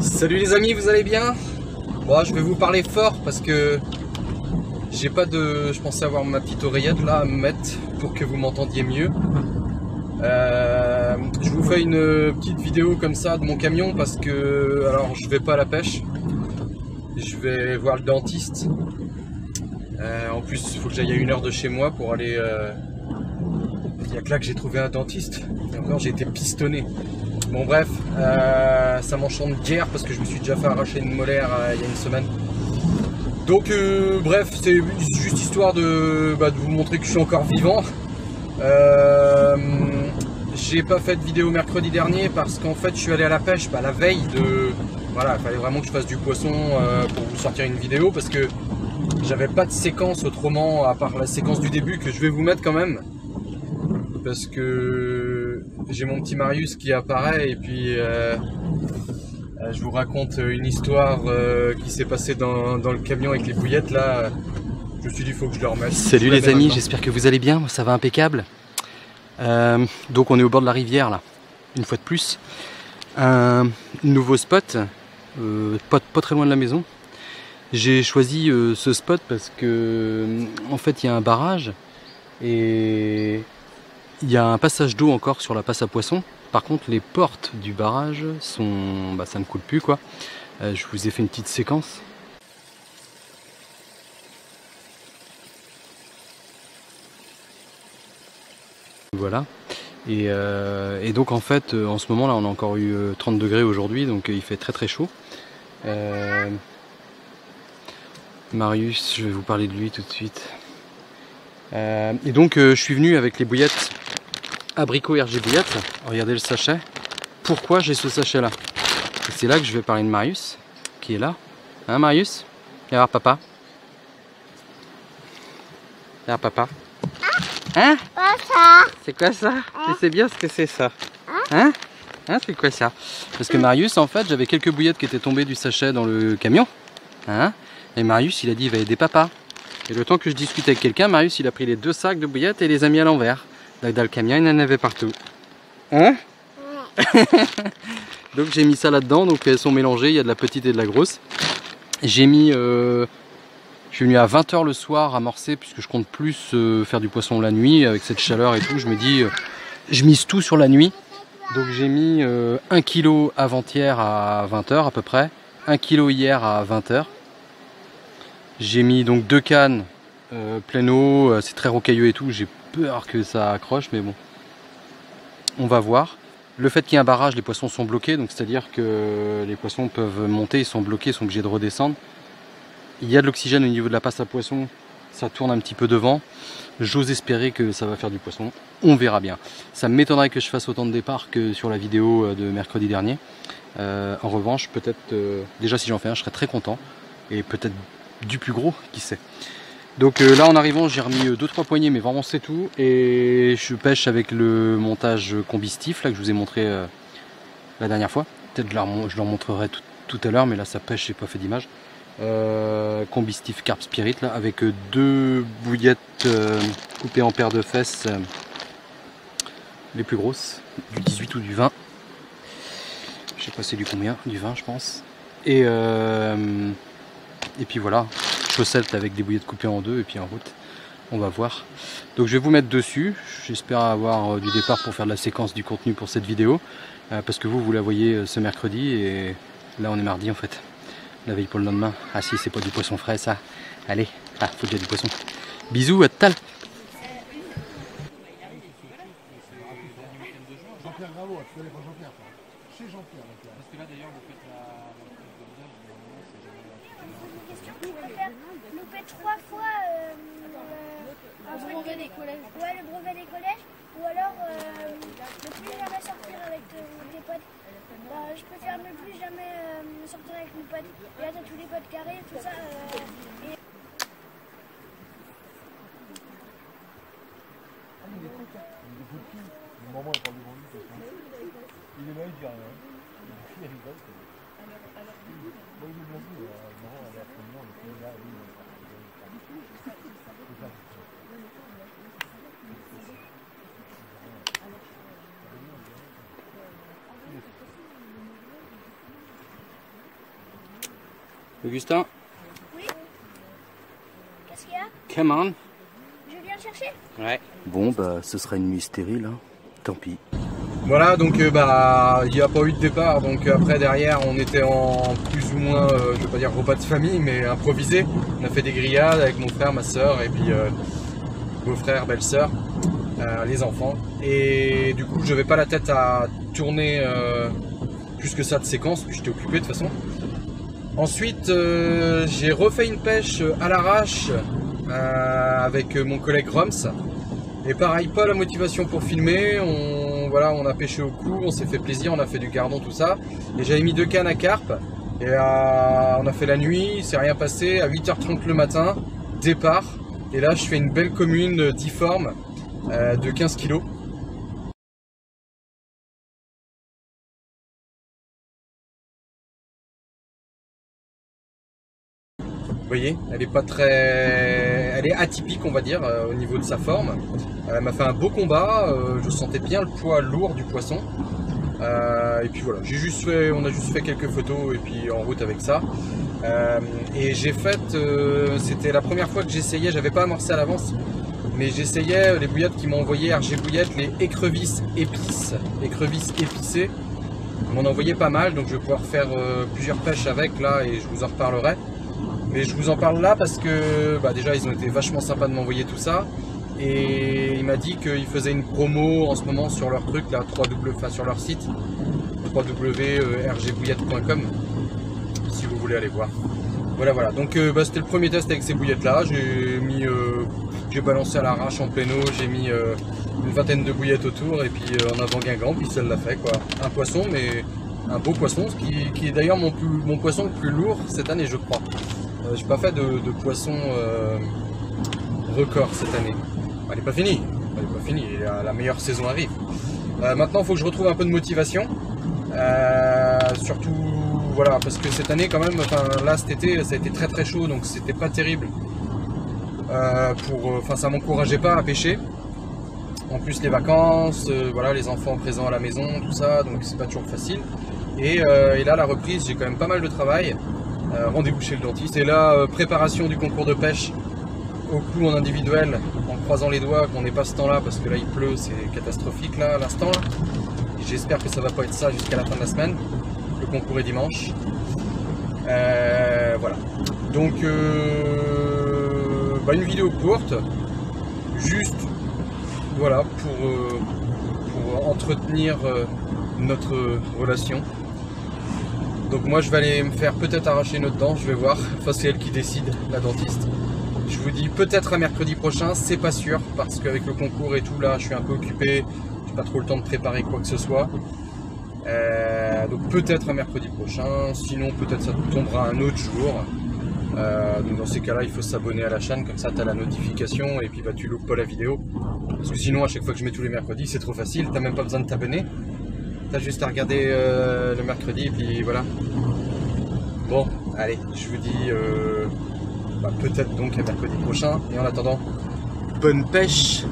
Salut les amis, vous allez bien? Bon, je vais vous parler fort parce que j'ai pas de... Je pensais avoir ma petite oreillette là à me mettre pour que vous m'entendiez mieux. Je vous fais une petite vidéo comme ça de mon camion parce que... Alors, je vais pas à la pêche. Je vais voir le dentiste. En plus, il faut que j'aille à 1 heure de chez moi pour aller... Il y a que là que j'ai trouvé un dentiste. Et encore, j'ai été pistonné. Bon bref, ça m'enchante guère parce que je me suis déjà fait arracher une molaire il y a une semaine. Donc bref, c'est juste histoire de vous montrer que je suis encore vivant. J'ai pas fait de vidéo mercredi dernier parce qu'en fait je suis allé à la pêche la veille de... Voilà, il fallait vraiment que je fasse du poisson pour vous sortir une vidéo parce que j'avais pas de séquence autrement à part la séquence du début que je vais vous mettre quand même. Parce que j'ai mon petit Marius qui apparaît et puis je vous raconte une histoire qui s'est passée dans le camion avec les bouillettes là. Je me suis dit il faut que je le remette. Salut les amis, j'espère que vous allez bien, ça va impeccable. Donc on est au bord de la rivière là, une fois de plus. Un nouveau spot, pas très loin de la maison. J'ai choisi ce spot parce que en fait il y a un barrage et il y a un passage d'eau encore sur la passe à poissons. Par contre les portes du barrage sont... ça ne coule plus quoi. Je vous ai fait une petite séquence. Voilà. Et donc en fait en ce moment là on a encore eu 30 degrés aujourd'hui, donc il fait très chaud. Marius, je vais vous parler de lui tout de suite. Et donc je suis venu avec les bouillettes abricot RG bouillettes. Regardez le sachet. Pourquoi j'ai ce sachet là? C'est là que je vais parler de Marius qui est là. Hein Marius? Viens voir papa. Viens voir papa. Hein? C'est quoi ça? Tu sais bien ce que c'est ça? Hein? Hein, c'est quoi ça? Parce que Marius, en fait, j'avais quelques bouillettes qui étaient tombées du sachet dans le camion. Hein? Et Marius, il a dit il va aider papa. Et le temps que je discutais avec quelqu'un, Marius, il a pris les 2 sacs de bouillettes et les a mis à l'envers. Dans le camion, il en avait partout. Hein? Donc j'ai mis ça là-dedans, donc elles sont mélangées, il y a de la petite et de la grosse. J'ai mis... je suis venu à 20 h le soir amorcer puisque je compte plus faire du poisson la nuit avec cette chaleur et tout. Je me dis, je mise tout sur la nuit. Donc j'ai mis 1 kg avant-hier à 20 h à peu près, 1 kg hier à 20 h. J'ai mis donc 2 cannes pleine eau, c'est très rocailleux et tout. J'ai peur que ça accroche, mais bon, on va voir. Le fait qu'il y ait un barrage, les poissons sont bloqués, donc c'est-à-dire que les poissons peuvent monter, ils sont bloqués, ils sont obligés de redescendre. Il y a de l'oxygène au niveau de la passe à poisson, ça tourne un petit peu devant. J'ose espérer que ça va faire du poisson, on verra bien. Ça m'étonnerait que je fasse autant de départs que sur la vidéo de mercredi dernier. En revanche, peut-être, déjà si j'en fais un, je serais très content. Et peut-être du plus gros, qui sait. Donc là en arrivant, j'ai remis 2-3 poignées, mais vraiment c'est tout. Et je pêche avec le montage combistif, là que je vous ai montré la dernière fois. Peut-être je leur montrerai tout à l'heure, mais là ça pêche, j'ai pas fait d'image. Combistif Carp Spirit là, avec 2 bouillettes coupées en paires de fesses, les plus grosses, du 18 ou du 20. Je sais pas c'est du combien, du 20 je pense. Et puis voilà, chaussettes avec des bouillettes coupées en 2 et puis en route. On va voir. Donc je vais vous mettre dessus. J'espère avoir du départ pour faire de la séquence du contenu pour cette vidéo. Parce que vous la voyez ce mercredi et là on est mardi en fait. La veille pour le lendemain. Ah si, c'est pas du poisson frais ça. Allez, faut déjà du poisson. Bisous, à tout à l'heure. Jean-Pierre Gravo, tu connais pas Jean-Pierre? Chez Jean-Pierre. Parce que là d'ailleurs vous faites la Question, tu préfères louper 3 fois le brevet des collèges? Ouais, le brevet des collèges, ou alors ne plus jamais sortir avec tes potes? Je préfère ne plus jamais sortir avec mes potes. Et là, t'as tous les potes carrés, tout ça. Maman, elle parle devant lui, il est là, il dit rien. Il rigole. Bon, il est blasé, maman, elle est absolument, il est là, lui, Augustin, Oui. Qu'est-ce qu'il y a? come on. Je viens le chercher? Ouais. Bon, bah, ce sera une nuit stérile, hein. Tant pis. Voilà, donc bah il n'y a pas eu de départ, donc après derrière on était en plus ou moins, je vais pas dire repas de famille, mais improvisé. On a fait des grillades avec mon frère, ma soeur et puis beau-frère, belle-sœur, les enfants. Et du coup je n'avais pas la tête à tourner plus que ça de séquences, puis j'étais occupé de toute façon. Ensuite j'ai refait une pêche à l'arrache avec mon collègue Roms. Et pareil, pas la motivation pour filmer, voilà, on a pêché au cou, on s'est fait plaisir, on a fait du gardon, tout ça. Et j'avais mis 2 cannes à carpe, et on a fait la nuit, il s'est rien passé, à 8h30 le matin, départ. Et là je fais une belle commune difforme de 15 kg. Vous voyez, elle est pas très, elle est atypique on va dire au niveau de sa forme. Elle m'a fait un beau combat, je sentais bien le poids lourd du poisson. Et puis voilà, on a juste fait quelques photos et puis en route avec ça. Et j'ai fait, c'était la première fois que j'essayais, j'avais pas amorcé à l'avance, mais j'essayais les bouillettes qui m'ont envoyé RG Bouillettes, les écrevisses épicées. On m'en a envoyé pas mal, donc je vais pouvoir faire plusieurs pêches avec là et je vous en reparlerai. Mais je vous en parle là parce que bah déjà ils ont été vachement sympas de m'envoyer tout ça. Et il m'a dit qu'ils faisaient une promo en ce moment sur leur truc là, sur leur site www.rgbouillette.com si vous voulez aller voir. Voilà, donc bah, c'était le premier test avec ces bouillettes là. J'ai balancé à l'arrache en plein eau, j'ai mis une vingtaine de bouillettes autour et puis en avant Guingamp, puis ça l'a fait quoi. Un poisson, mais un beau poisson, qui est d'ailleurs mon poisson le plus lourd cette année je crois. J'ai pas fait de poisson record cette année. Elle n'est pas finie, la meilleure saison arrive. Maintenant il faut que je retrouve un peu de motivation. Surtout voilà, parce que cette année quand même, là cet été ça a été très chaud, donc c'était pas terrible. Ça m'encourageait pas à pêcher. En plus les vacances, voilà, les enfants présents à la maison, tout ça, donc c'est pas toujours facile. Et là la reprise, j'ai quand même pas mal de travail. Rendez-vous chez le dentiste. Et là, préparation du concours de pêche au cou en individuel, en croisant les doigts qu'on n'ait pas ce temps-là, parce que là il pleut, c'est catastrophique là, à l'instant. J'espère que ça va pas être ça jusqu'à la fin de la semaine. Le concours est dimanche. Voilà. Donc, une vidéo courte, juste, voilà, pour entretenir notre relation. Donc moi je vais aller me faire peut-être arracher une autre dent, je vais voir. Enfin c'est elle qui décide, la dentiste. Je vous dis peut-être à mercredi prochain, c'est pas sûr, parce qu'avec le concours et tout là, je suis un peu occupé, j'ai pas trop le temps de préparer quoi que ce soit. Donc peut-être à mercredi prochain, sinon peut-être ça tombera un autre jour. Donc dans ces cas-là, il faut s'abonner à la chaîne, comme ça tu as la notification et puis bah, tu loupes pas la vidéo. Parce que sinon à chaque fois que je mets tous les mercredis, c'est trop facile, t'as même pas besoin de t'abonner. T'as juste à regarder le mercredi et puis voilà. Bon, allez, je vous dis peut-être donc à mercredi prochain. Et en attendant, bonne pêche!